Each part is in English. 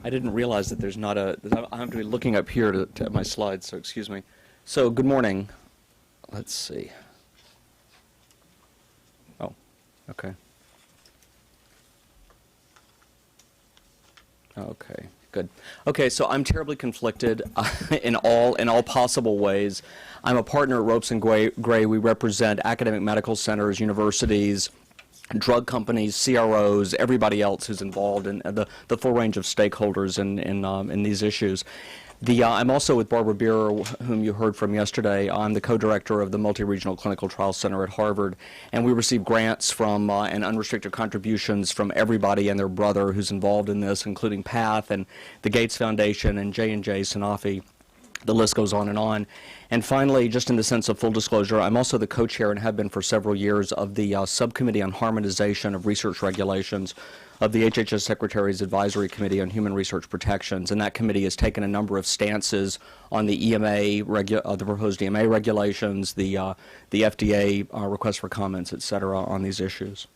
I didn't realize that there's not a, I have to be looking up here to my slides, so excuse me. So good morning. Let's see. Oh, okay. Okay, good. Okay, so I'm terribly conflicted in all possible ways. I'm a partner at Ropes & Gray. We represent academic medical centers, universities, drug companies, CROs, everybody else who's involved in the full range of stakeholders in these issues. I'm also with Barbara Beer, whom you heard from yesterday. I'm the co-director of the Multi-Regional Clinical Trial Center at Harvard, and we receive grants from and unrestricted contributions from everybody and their brother who's involved in this, including PATH and the Gates Foundation and J&J, Sanofi. The list goes on and on. And finally, just in the sense of full disclosure, I'm also the co-chair and have been for several years of the Subcommittee on Harmonization of Research Regulations of the HHS Secretary's Advisory Committee on Human Research Protections. And that committee has taken a number of stances on the EMA, the proposed EMA regulations, the FDA request for comments, et cetera, on these issues.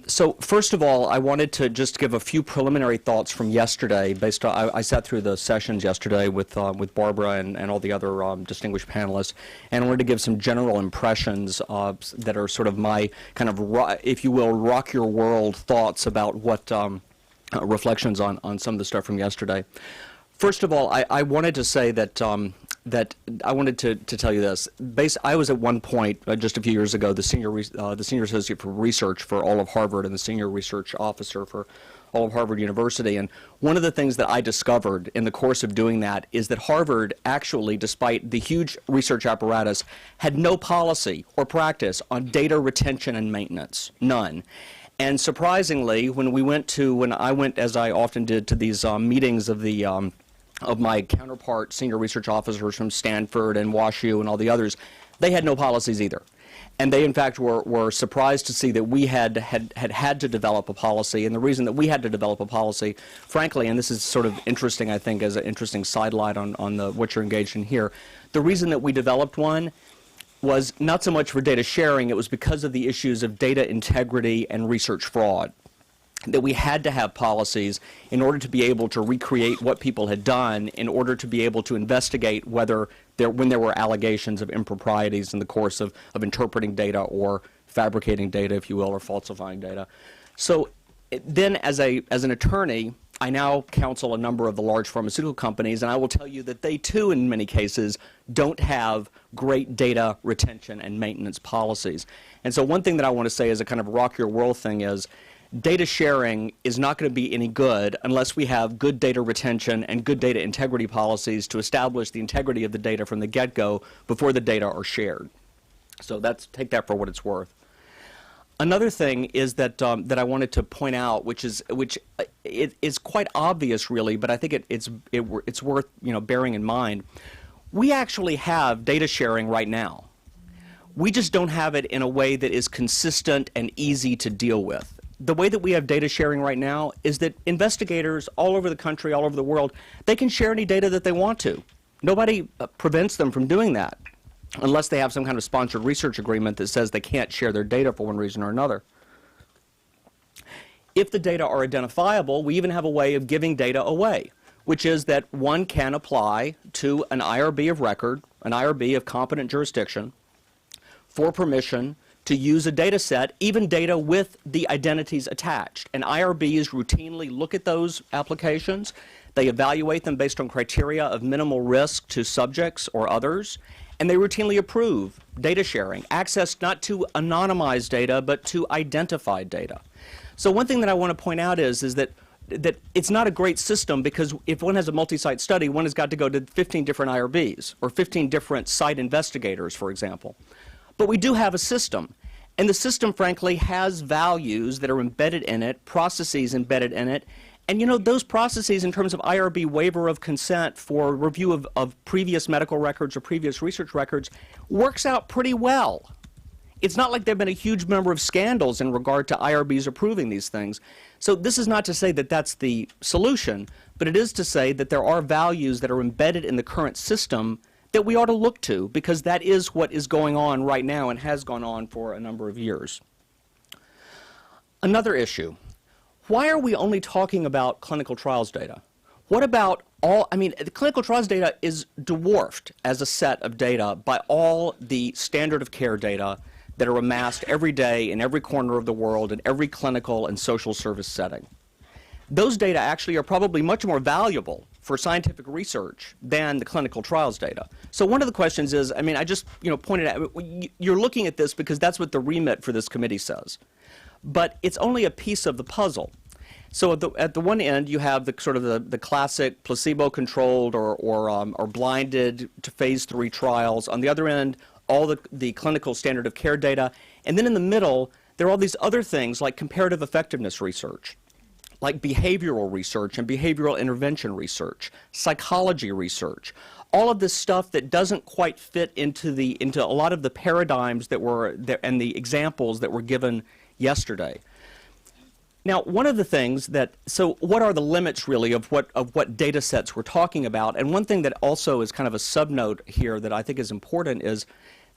So first of all, I wanted to just give a few preliminary thoughts from yesterday. Based on, I sat through the sessions yesterday with Barbara and all the other distinguished panelists, and I wanted to give some general impressions that are sort of my kind of, if you will, rock your world thoughts about what reflections on some of the stuff from yesterday. First of all, I wanted to say that I wanted to tell you this. I was at one point just a few years ago the senior associate for research for all of Harvard and the senior research officer for all of Harvard University. And one of the things that I discovered in the course of doing that is that Harvard actually, despite the huge research apparatus, had no policy or practice on data retention and maintenance, none. And surprisingly, when I went, as I often did, to these meetings of my counterpart senior research officers from Stanford and WashU and all the others, they had no policies either. And they, in fact, were surprised to see that we had to develop a policy. And the reason that we had to develop a policy, frankly, and this is sort of interesting, I think, as an interesting sidelight on what you're engaged in here, the reason that we developed one was not so much for data sharing, it was because of the issues of data integrity and research fraud. That we had to have policies in order to be able to recreate what people had done, in order to be able to investigate when there were allegations of improprieties in the course of interpreting data or fabricating data, if you will, or falsifying data. So then as an attorney, I now counsel a number of the large pharmaceutical companies, and I will tell you that they too, in many cases, don't have great data retention and maintenance policies. And so one thing that I want to say as a kind of rock your world thing is, data sharing is not going to be any good unless we have good data retention and good data integrity policies to establish the integrity of the data from the get-go before the data are shared. So take that for what it's worth. Another thing is that I wanted to point out, which is quite obvious really, but I think it's worth bearing in mind. We actually have data sharing right now. We just don't have it in a way that is consistent and easy to deal with. The way that we have data sharing right now is that investigators all over the country, all over the world, they can share any data that they want to. Nobody prevents them from doing that unless they have some kind of sponsored research agreement that says they can't share their data for one reason or another. If the data are identifiable, we even have a way of giving data away, which is that one can apply to an IRB of record, an IRB of competent jurisdiction, for permission to use a data set, even data with the identities attached. And IRBs routinely look at those applications. They evaluate them based on criteria of minimal risk to subjects or others, and they routinely approve data sharing, access not to anonymized data, but to identified data. So one thing that I want to point out is that it's not a great system, because if one has a multi-site study, one has got to go to 15 different IRBs or 15 different site investigators, for example. But we do have a system, and the system, frankly, has values that are embedded in it, processes embedded in it, and those processes in terms of IRB waiver of consent for review of previous medical records or previous research records works out pretty well. It's not like there have been a huge number of scandals in regard to IRBs approving these things. So this is not to say that that's the solution, but it is to say that there are values that are embedded in the current system that we ought to look to, because that is what is going on right now and has gone on for a number of years. Another issue. why are we only talking about clinical trials data? What about all, I mean, the clinical trials data is dwarfed as a set of data by all the standard of care data that are amassed every day in every corner of the world in every clinical and social service setting. Those data actually are probably much more valuable for scientific research than the clinical trials data. So one of the questions is, I mean, I just pointed out, you're looking at this because that's what the remit for this committee says. But it's only a piece of the puzzle. So at the one end, you have the sort of the classic placebo-controlled or blinded to phase 3 trials. On the other end, all the clinical standard of care data. And then in the middle, there are all these other things like comparative effectiveness research, like behavioral research and behavioral intervention research, psychology research, all of this stuff that doesn't quite fit into a lot of the paradigms that were there and the examples that were given yesterday. Now, one of the things so what are the limits really of what data sets we're talking about? And one thing that also is kind of a subnote here that I think is important is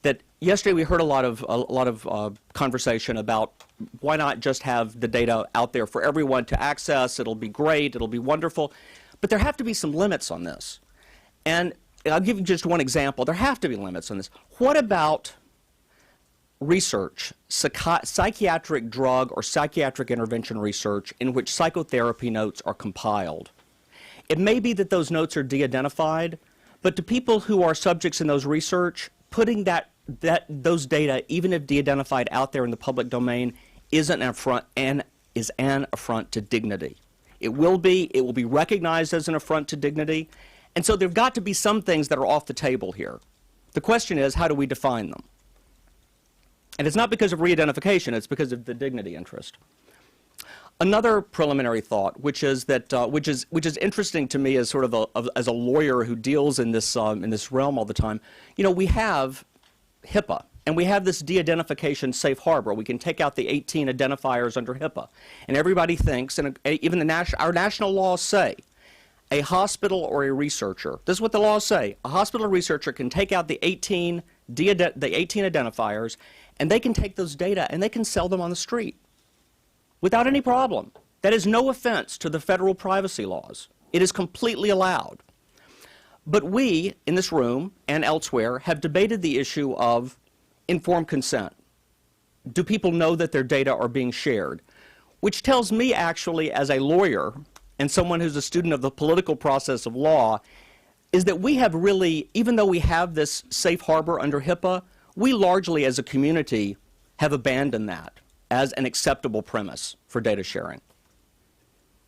that yesterday we heard a lot of conversation about why not just have the data out there for everyone to access. It'll be great. It'll be wonderful. But there have to be some limits on this. And I'll give you just one example. There have to be limits on this. What about research, psychiatric drug or psychiatric intervention research in which psychotherapy notes are compiled? It may be that those notes are de-identified, but to people who are subjects in those research, putting those data, even if de-identified, out there in the public domain is an affront to dignity. It will be recognized as an affront to dignity, and so there've got to be some things that are off the table here. The question is, how do we define them? And it's not because of re-identification, it's because of the dignity interest. Another preliminary thought, which is interesting to me as sort of as a lawyer who deals in this realm all the time. We have HIPAA, and we have this de-identification safe harbor. We can take out the 18 identifiers under HIPAA, and everybody thinks, and even our national laws say, a hospital or a researcher. This is what the laws say: a hospital or researcher can take out the 18 identifiers, and they can take those data and they can sell them on the street without any problem. That is no offense to the federal privacy laws. It is completely allowed. But we, in this room and elsewhere, have debated the issue of informed consent. Do people know that their data are being shared? Which tells me, actually, as a lawyer and someone who's a student of the political process of law, is that we have really, even though we have this safe harbor under HIPAA, we largely as a community have abandoned that as an acceptable premise for data sharing.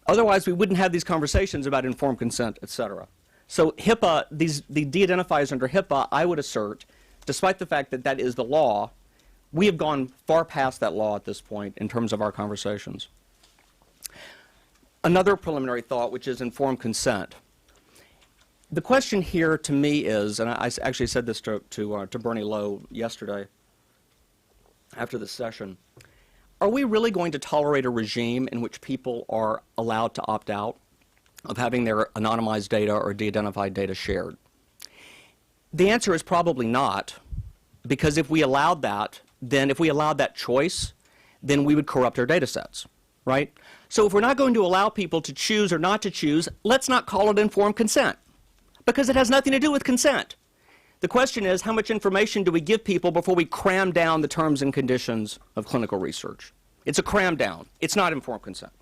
Otherwise, we wouldn't have these conversations about informed consent, et cetera. So HIPAA, the de-identifiers under HIPAA, I would assert, despite the fact that that is the law, we have gone far past that law at this point in terms of our conversations. Another preliminary thought, which is informed consent. The question here to me is, and I actually said this to Bernie Lowe yesterday after the session, are we really going to tolerate a regime in which people are allowed to opt out of having their anonymized data or de-identified data shared? The answer is probably not, because if we allowed that, then if we allowed that choice, then we would corrupt our data sets, right? So if we're not going to allow people to choose or not to choose, let's not call it informed consent, because it has nothing to do with consent. The question is, how much information do we give people before we cram down the terms and conditions of clinical research? It's a cram down. It's not informed consent.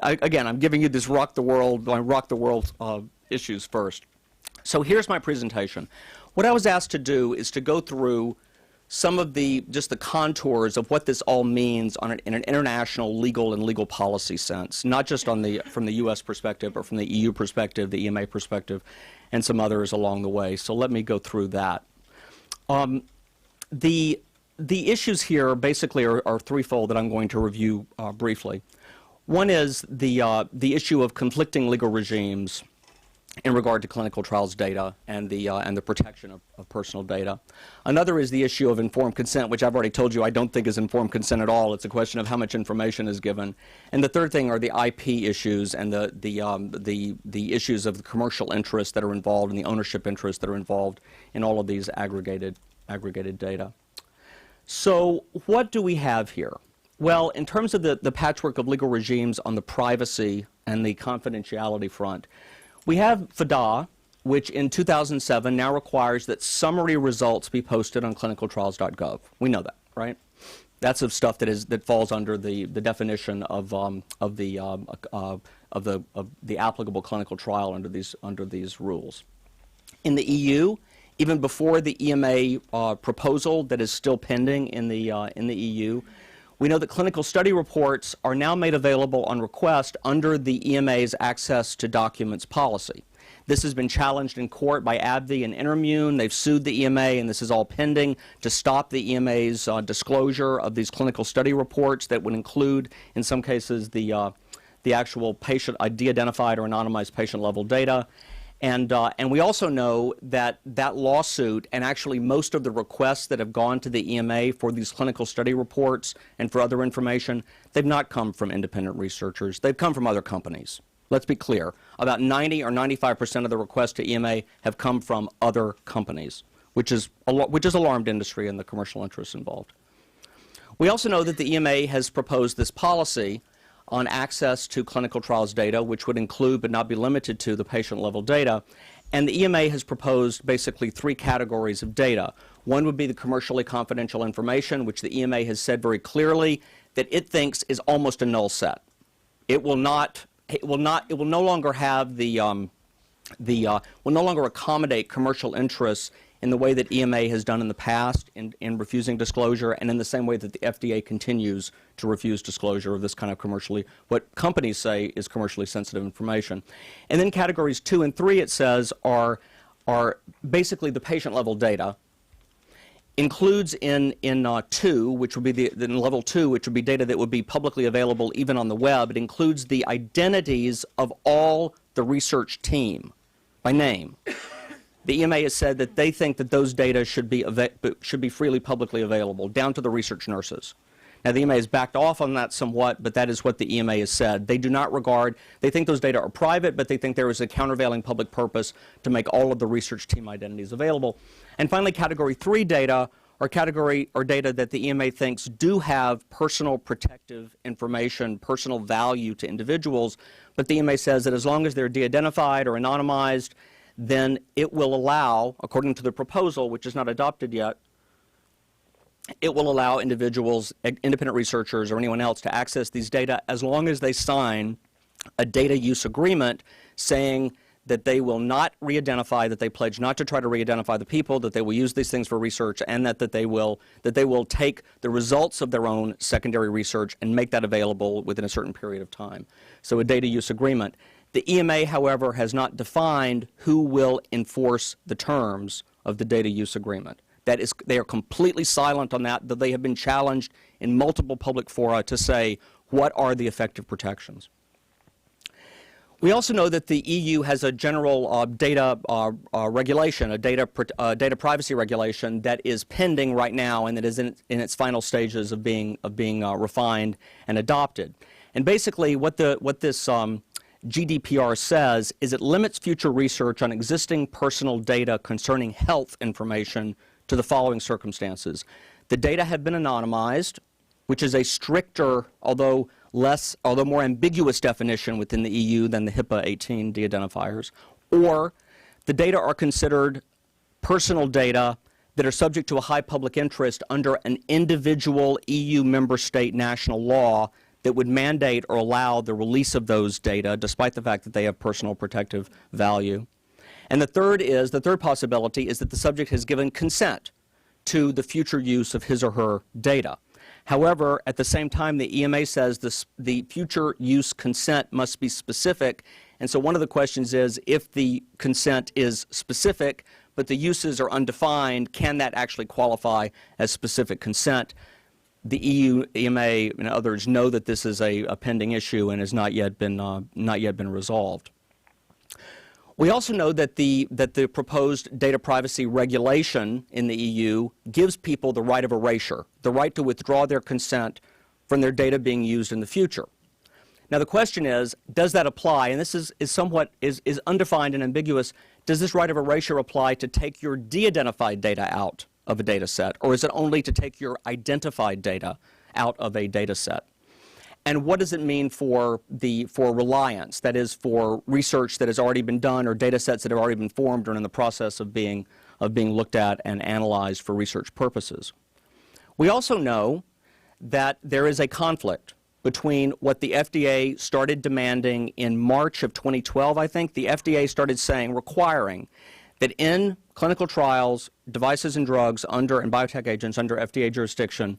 Again, I'm giving you this rock the world issues first. So here's my presentation. What I was asked to do is to go through some of just the contours of what this all means in an international legal policy sense, not just from the U.S. perspective or from the EU perspective, the EMA perspective, and some others along the way. So let me go through that. The issues here basically are threefold that I'm going to review briefly. One is the issue of conflicting legal regimes in regard to clinical trials data and the protection of personal data. Another is the issue of informed consent, which I've already told you I don't think is informed consent at all. It's a question of how much information is given. And the third thing are the IP issues and the issues of the commercial interests that are involved and the ownership interests that are involved in all of these aggregated data. So what do we have here? Well, in terms of the patchwork of legal regimes on the privacy and the confidentiality front, we have FDAA, which in 2007 now requires that summary results be posted on clinicaltrials.gov. We know that, right? That's of stuff that falls under the definition of the applicable clinical trial under these rules. In the EU, even before the EMA proposal that is still pending in the EU, we know that clinical study reports are now made available on request under the EMA's access to documents policy. This has been challenged in court by AbbVie and Intermune. They've sued the EMA, and this is all pending to stop the EMA's disclosure of these clinical study reports that would include, in some cases, the actual patient de-identified or anonymized patient-level data. And we also know that that lawsuit and actually most of the requests that have gone to the EMA for these clinical study reports and for other information, they've not come from independent researchers. They've come from other companies. Let's be clear. About 90 or 95% of the requests to EMA have come from other companies, which has alarmed industry and the commercial interests involved. We also know that the EMA has proposed this policy on access to clinical trials data, which would include but not be limited to the patient-level data. And the EMA has proposed basically 3 categories of data. One would be the commercially confidential information, which the EMA has said very clearly that it thinks is almost a null set. It will no longer have will no longer accommodate commercial interests in the way that EMA has done in the past in refusing disclosure, and in the same way that the FDA continues to refuse disclosure of this kind of what companies say is commercially sensitive information. And then categories 2 and 3, it says, are basically the patient-level data. Includes in 2, which would be in level 2, which would be data that would be publicly available even on the web. It includes the identities of all the research team by name. The EMA has said that they think that those data should be freely publicly available, down to the research nurses. Now, the EMA has backed off on that somewhat, but that is what the EMA has said. They do not regard, they think those data are private, but they think there is a countervailing public purpose to make all of the research team identities available. And finally, category 3 data are data that the EMA thinks do have personal protective information, personal value to individuals, but the EMA says that as long as they're de-identified or anonymized, then it will allow, according to the proposal, which is not adopted yet, it will allow individuals, independent researchers, or anyone else to access these data as long as they sign a data use agreement saying that they will not re-identify, that they pledge not to try to re-identify the people, that they will use these things for research, and that they will take the results of their own secondary research and make that available within a certain period of time. So a data use agreement. The EMA, however, has not defined who will enforce the terms of the data use agreement. They are completely silent on that, that they have been challenged in multiple public fora to say, what are the effective protections? We also know that the EU has a general data regulation, a data privacy regulation that is pending right now and that is in its final stages of being refined and adopted. And basically what this GDPR says is it limits future research on existing personal data concerning health information to the following circumstances. The data have been anonymized, which is a stricter, although more ambiguous definition within the EU than the HIPAA 18 de-identifiers, or the data are considered personal data that are subject to a high public interest under an individual EU member state national law that would mandate or allow the release of those data despite the fact that they have personal protective value. And the third possibility is that the subject has given consent to the future use of his or her data. However, at the same time, the EMA says the future use consent must be specific, and so one of the questions is, if the consent is specific but the uses are undefined, can that actually qualify as specific consent? The EU, EMA, and others know that this is a pending issue and has not yet been resolved. We also know that the proposed data privacy regulation in the EU gives people the right of erasure, the right to withdraw their consent from their data being used in the future. Now the question is, does that apply? And this is undefined and ambiguous. Does this right of erasure apply to take your de-identified data out of a data set, or is it only to take your identified data out of a data set. And what does it mean for reliance, that is for research that has already been done or data sets that have already been formed or in the process of being looked at and analyzed for research purposes? We also know that there is a conflict between what the FDA started demanding in March of 2012, I think. The FDA started saying, requiring that in clinical trials, devices and drugs and biotech agents under FDA jurisdiction,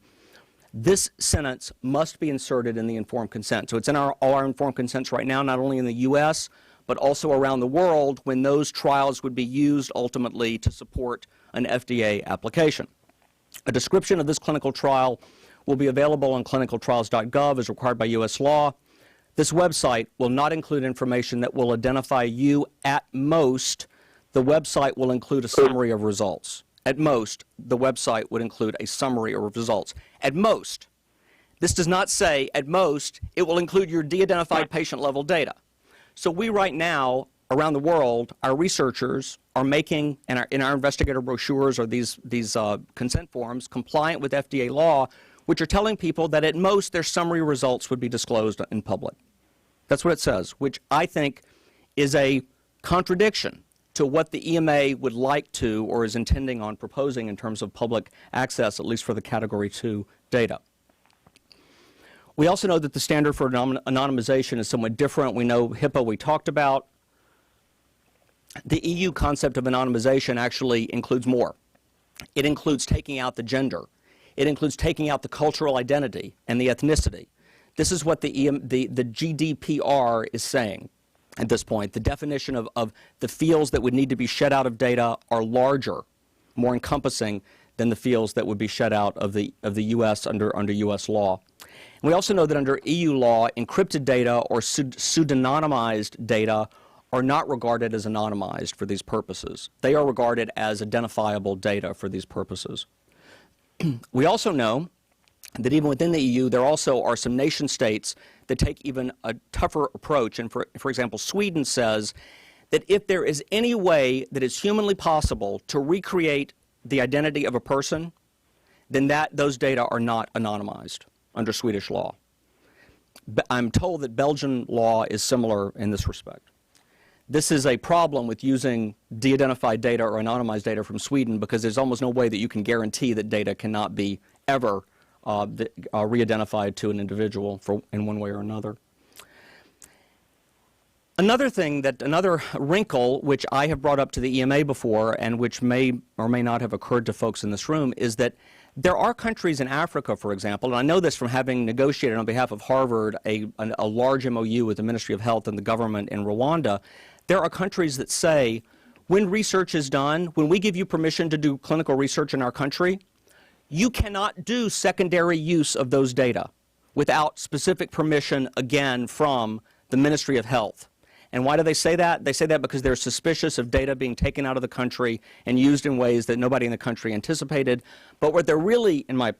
this sentence must be inserted in the informed consent. So it's in all our informed consents right now, not only in the U.S., but also around the world when those trials would be used ultimately to support an FDA application. A description of this clinical trial will be available on clinicaltrials.gov as required by U.S. law. This website will not include information that will identify you. At most, the website will include a summary of results. At most, the website would include a summary of results. At most. This does not say, at most, it will include your de-identified patient level data. So we right now, around the world, our researchers are making, in our investigator brochures or these consent forms, compliant with FDA law, which are telling people that at most their summary results would be disclosed in public. That's what it says, which I think is a contradiction to what the EMA would like to or is intending on proposing in terms of public access, at least for the Category 2 data. We also know that the standard for anonymization is somewhat different. We know HIPAA we talked about. The EU concept of anonymization actually includes more. It includes taking out the gender. It includes taking out the cultural identity and the ethnicity. This is what the GDPR is saying at this point. The definition of the fields that would need to be shed out of data are larger, more encompassing than the fields that would be shed out of the U.S. under U.S. law. And we also know that under EU law, encrypted data or pseudonymized data are not regarded as anonymized for these purposes. They are regarded as identifiable data for these purposes. We also know that even within the EU, there also are some nation states that take even a tougher approach. And for example, Sweden says that if there is any way that it's humanly possible to recreate the identity of a person, then those data are not anonymized under Swedish law. I'm told that Belgian law is similar in this respect. This is a problem with using de-identified data or anonymized data from Sweden because there's almost no way that you can guarantee that data cannot be ever re-identified to an individual in one way or another. Another wrinkle which I have brought up to the EMA before and which may or may not have occurred to folks in this room is that there are countries in Africa, for example, and I know this from having negotiated on behalf of Harvard a large MOU with the Ministry of Health and the government in Rwanda. There are countries that say, when research is done, when we give you permission to do clinical research in our country, you cannot do secondary use of those data without specific permission, again, from the Ministry of Health. And why do they say that? They say that because they're suspicious of data being taken out of the country and used in ways that nobody in the country anticipated. But what they're really, in my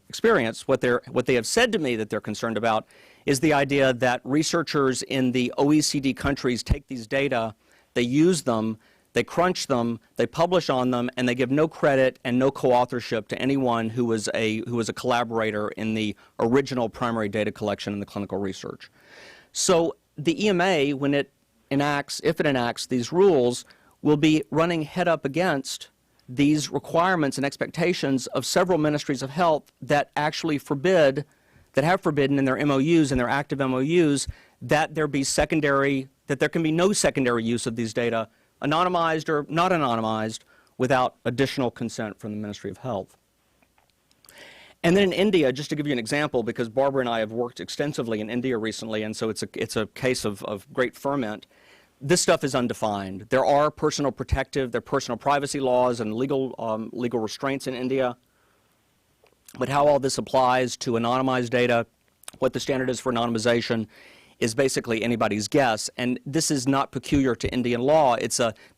experience, what they have said to me that they're concerned about is the idea that researchers in the OECD countries take these data, they use them, they crunch them, they publish on them, and they give no credit and no co-authorship to anyone who was a collaborator in the original primary data collection in the clinical research. So the EMA, when it enacts, if it enacts these rules, will be running head up against these requirements and expectations of several ministries of health that actually forbid, that have forbidden in their MOUs and their active MOUs, that there can be no secondary use of these data, anonymized or not anonymized, without additional consent from the Ministry of Health. And then in India, just to give you an example, because Barbara and I have worked extensively in India recently, and so it's a case of great ferment, this stuff is undefined. There are personal privacy laws and legal restraints in India, but how all this applies to anonymized data, what the standard is for anonymization, is basically anybody's guess. And this is not peculiar to Indian law.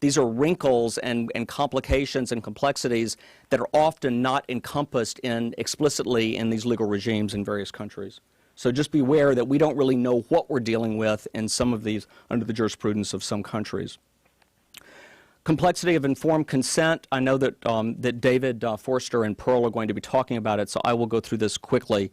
These are wrinkles and complications and complexities that are often not encompassed explicitly in these legal regimes in various countries. So just beware that we don't really know what we're dealing with in some of these under the jurisprudence of some countries. Complexity of informed consent. I know that, that David Forster and Pearl are going to be talking about it, so I will go through this quickly.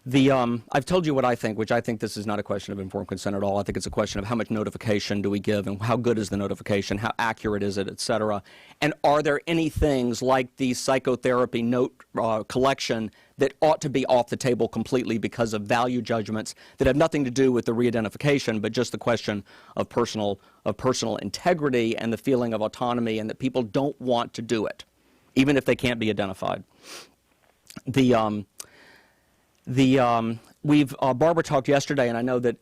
I've told you what I think, which I think this is not a question of informed consent at all. I think it's a question of how much notification do we give and how good is the notification, how accurate is it, et cetera. And are there any things like the psychotherapy note collection that ought to be off the table completely because of value judgments that have nothing to do with the re-identification, but just the question of personal integrity and the feeling of autonomy, and that people don't want to do it, even if they can't be identified. Barbara talked yesterday, and I know that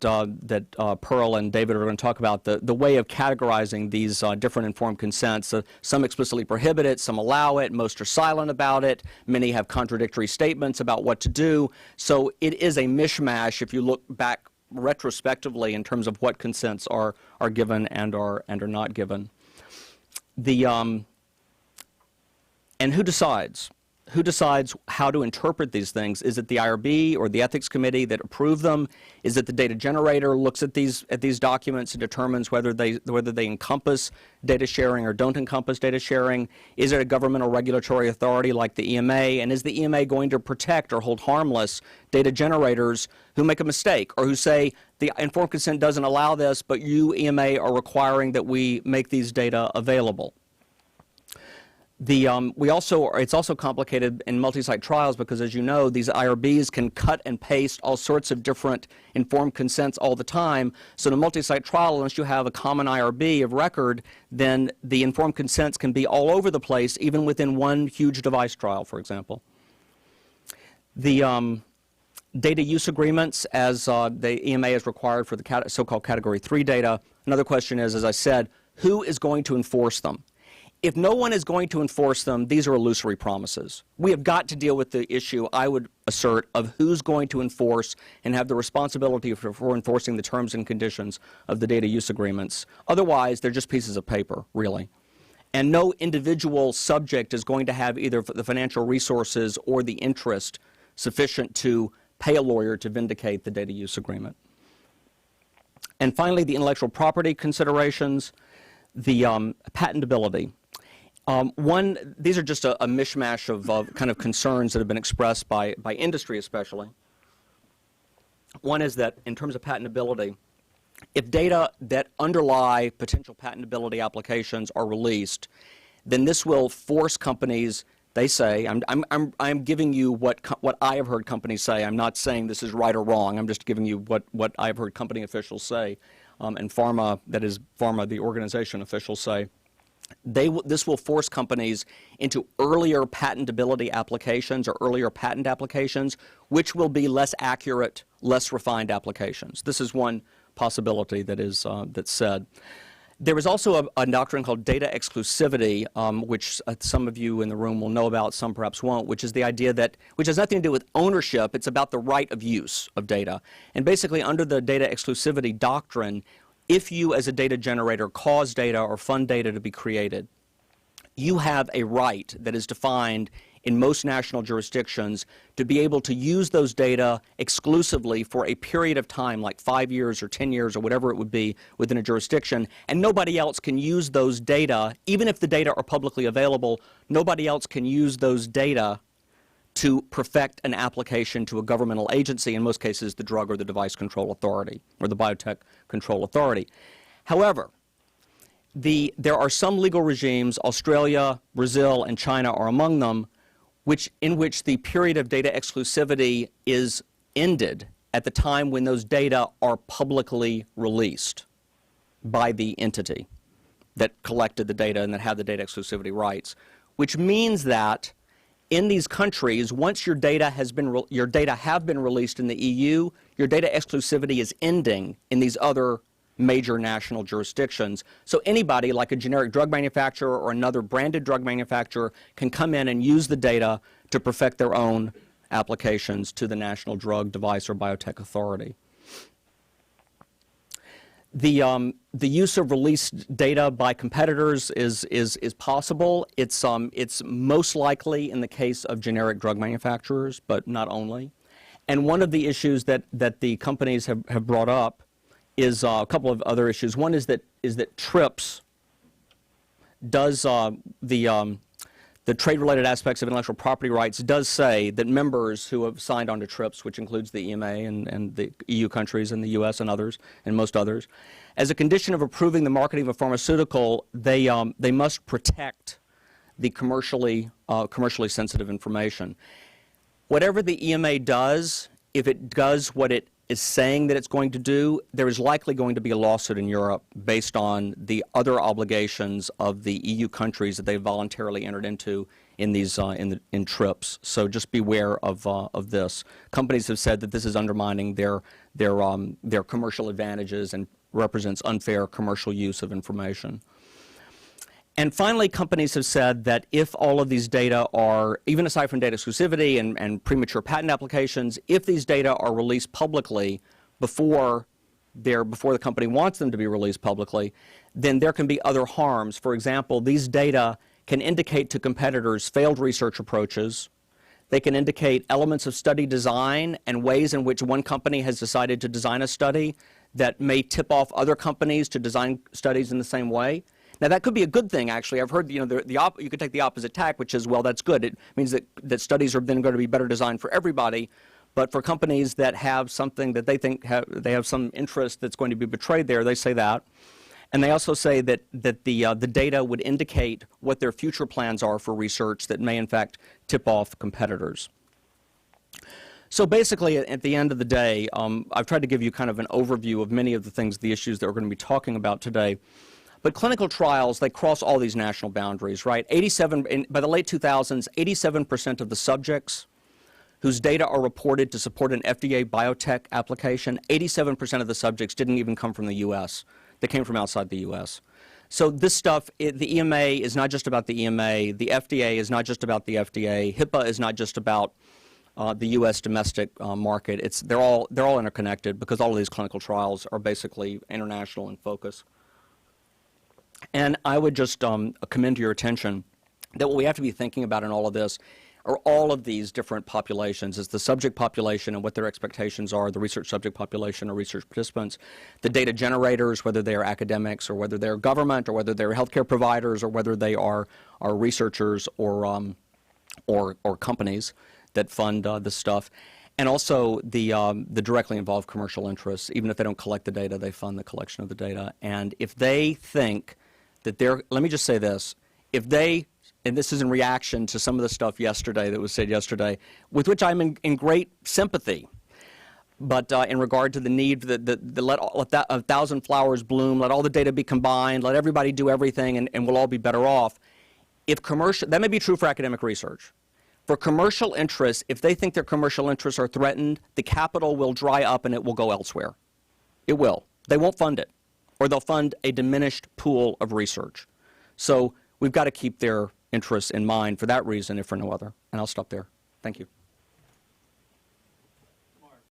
Pearl and David are going to talk about the way of categorizing these different informed consents. Some explicitly prohibit it, some allow it, most are silent about it, many have contradictory statements about what to do. So it is a mishmash if you look back retrospectively in terms of what consents are given and are not given. And who decides? Who decides how to interpret these things? Is it the IRB or the ethics committee that approve them? Is it the data generator looks at these documents and determines whether they encompass data sharing or don't encompass data sharing? Is it a governmental regulatory authority like the EMA? And is the EMA going to protect or hold harmless data generators who make a mistake or who say the informed consent doesn't allow this, but you, EMA, are requiring that we make these data available? It's also complicated in multi-site trials because, as you know, these IRBs can cut and paste all sorts of different informed consents all the time. So in a multi-site trial, unless you have a common IRB of record, then the informed consents can be all over the place, even within one huge device trial, for example. The data use agreements, as the EMA is required for the so-called Category 3 data. Another question is, as I said, who is going to enforce them? If no one is going to enforce them, these are illusory promises. We have got to deal with the issue, I would assert, of who's going to enforce and have the responsibility for enforcing the terms and conditions of the data use agreements. Otherwise, they're just pieces of paper, really. And no individual subject is going to have either the financial resources or the interest sufficient to pay a lawyer to vindicate the data use agreement. And finally, the intellectual property considerations, the patentability. These are just a mishmash of kind of concerns that have been expressed by industry especially. One is that in terms of patentability, if data that underlie potential patentability applications are released, then this will force companies, they say, I'm giving you what I have heard companies say. I'm not saying this is right or wrong. I'm just giving you what I've heard company officials say, and pharma, that is pharma, the organization officials say. This will force companies into earlier patentability applications or earlier patent applications, which will be less accurate, less refined applications. This is one possibility that is that's said. There is also a doctrine called data exclusivity, which some of you in the room will know about, some perhaps won't, which is the idea that, which has nothing to do with ownership, it's about the right of use of data. And basically under the data exclusivity doctrine, if you as a data generator cause data or fund data to be created, you have a right that is defined in most national jurisdictions to be able to use those data exclusively for a period of time, like 5 years or 10 years or whatever it would be within a jurisdiction, and nobody else can use those data, even if the data are publicly available, nobody else can use those data to perfect an application to a governmental agency, in most cases the Drug or the Device Control Authority or the Biotech Control Authority. However, there are some legal regimes, Australia, Brazil, and China are among them, in which the period of data exclusivity is ended at the time when those data are publicly released by the entity that collected the data and that had the data exclusivity rights, which means that in these countries, once your data have been released in the EU, your data exclusivity is ending in these other major national jurisdictions. So anybody, like a generic drug manufacturer or another branded drug manufacturer, can come in and use the data to perfect their own applications to the National Drug, Device, or Biotech Authority. The use of released data by competitors is possible. It's most likely in the case of generic drug manufacturers, but not only. And one of the issues that the companies have brought up is a couple of other issues. One is that TRIPS, does the trade-related aspects of intellectual property rights does say that members who have signed on to TRIPS, which includes the EMA and the EU countries and the US and others, and most others, as a condition of approving the marketing of a pharmaceutical, they must protect the commercially sensitive information. Whatever the EMA does, if it does what it is saying that it's going to do, there is likely going to be a lawsuit in Europe based on the other obligations of the EU countries that they voluntarily entered into in these in TRIPS. So just beware of this. Companies have said that this is undermining their commercial advantages and represents unfair commercial use of information. And finally, companies have said that if all of these data are, even aside from data exclusivity and premature patent applications, if these data are released publicly before the company wants them to be released publicly, then there can be other harms. For example, these data can indicate to competitors failed research approaches. They can indicate elements of study design and ways in which one company has decided to design a study that may tip off other companies to design studies in the same way. Now, that could be a good thing, actually. I've heard, you could take the opposite tack, which is, well, that's good. It means that studies are then going to be better designed for everybody. But for companies that have something that they think they have some interest that's going to be betrayed there, they say that. And they also say that the data would indicate what their future plans are for research that may, in fact, tip off competitors. So basically, at the end of the day, I've tried to give you kind of an overview of many of the things, the issues that we're going to be talking about today. But clinical trials, they cross all these national boundaries, right? By the late 2000s, 87% of the subjects whose data are reported to support an FDA biotech application, 87% of the subjects didn't even come from the U.S. They came from outside the U.S. So this stuff, the EMA is not just about the EMA. The FDA is not just about the FDA. HIPAA is not just about the U.S. domestic market. They're all interconnected because all of these clinical trials are basically international in focus. And I would just commend to your attention that what we have to be thinking about in all of this are all of these different populations. Is the subject population and what their expectations are, the research subject population or research participants, the data generators, whether they are academics or whether they're government or whether they're healthcare providers or whether they are researchers or companies that fund this stuff. And also the directly involved commercial interests. Even if they don't collect the data, they fund the collection of the data. And if they think that let me just say this, if they, and this is in reaction to some of the stuff yesterday that was said yesterday, with which I'm in great sympathy, but in regard to the need that let 1,000 flowers bloom, let all the data be combined, let everybody do everything, and we'll all be better off. If that may be true for academic research. For commercial interests, if they think their commercial interests are threatened, the capital will dry up and it will go elsewhere. It will. They won't fund it, or they'll fund a diminished pool of research. So we've got to keep their interests in mind for that reason, if for no other. And I'll stop there. Thank you.